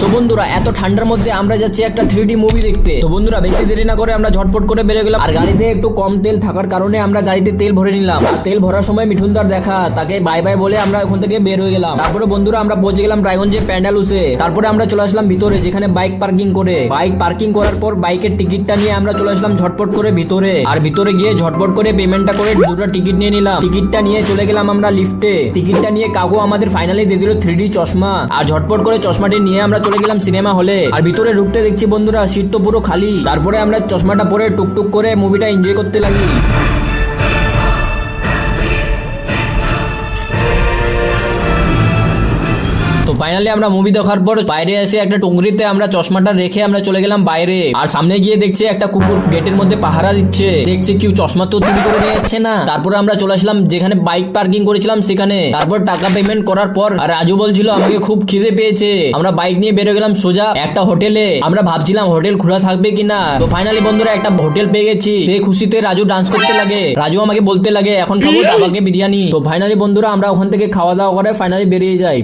তো বন্ধুরা এত ঠান্ডার মধ্যে আমরা যাচ্ছি একটা 3D মুভি দেখতে। তো বন্ধুরা বেশি দেরি না করে আমরা ঝটপট করে বেরিয়ে গেলাম। আর গাড়িতে একটু কম তেল থাকার কারণে আমরা গাড়িতে তেল ভরে নিলাম। আর তেল ভরার সময় মিঠুনদার দেখা, তাকে বাই বাই বলে আমরা ওখান থেকে বের হয়ে গেলাম। তারপরে বন্ধুরা আমরা পৌঁছে গেলাম রায়গঞ্জের প্যান্ডালুসে। তারপরে আমরা চলে আসলাম ভিতরে, যেখানে বাইক পার্কিং করে। বাইক পার্কিং করার পর বাইকের টিকিটটা নিয়ে আমরা চলে আসলাম ঝটপট করে ভিতরে। আর ভিতরে গিয়ে ঝটপট করে পেমেন্টটা করে দুটো টিকিট নিয়ে নিলাম। টিকিটটা নিয়ে চলে গেলাম আমরা লিফটে। টিকিটটা নিয়ে কাকু আমাদের ফাইনালি দিয়ে দিল 3D চশমা। আর ঝটপট করে চশমাটি নিয়ে আমরা চলে গেলাম সিনেমা হলে। আর ভিতরে ঢুকতে দেখছি বন্ধুরা সিট তো পুরো খালি। তারপরে আমরা চশমাটা পরে টুকটুক করে মুভিটা এনজয় করতে লাগি। তো ফাইনালি আমরা মুভি দেখার পর বাইরে এসে একটা টুংরিতে আমরা চশমাটা রেখে আমরা চলে গেলাম বাইরে। আর সামনে গিয়ে দেখছি একটা কুকুর গেটের মধ্যে পাহারা দিচ্ছে। দেখছি কেউ চশমা তো চুরি করে নিয়ে যাচ্ছে না। তারপরে আমরা চলে আসলাম যেখানে বাইক পার্কিং করেছিলাম সেখানে। তারপর টাকা পেমেন্ট করার পর আর রাজু বলছিল আমাকে খুব খিদে পেয়েছে। আমরা বাইক নিয়ে বেরো গেলাম সোজা একটা হোটেলে। আমরা ভাবছিলাম হোটেল খোলা থাকবে কিনা। তো ফাইনালি বন্ধুরা একটা হোটেল পেয়ে গেছি। সেই খুশিতে রাজু ডান্স করতে লাগে। রাজু আমাকে বলতে লাগে এখন খাবো ধাবাকে বিরিয়ানি। তো ফাইনালি বন্ধুরা আমরা ওখান থেকে খাওয়া দাওয়া করে ফাইনালি বেরিয়ে যাই।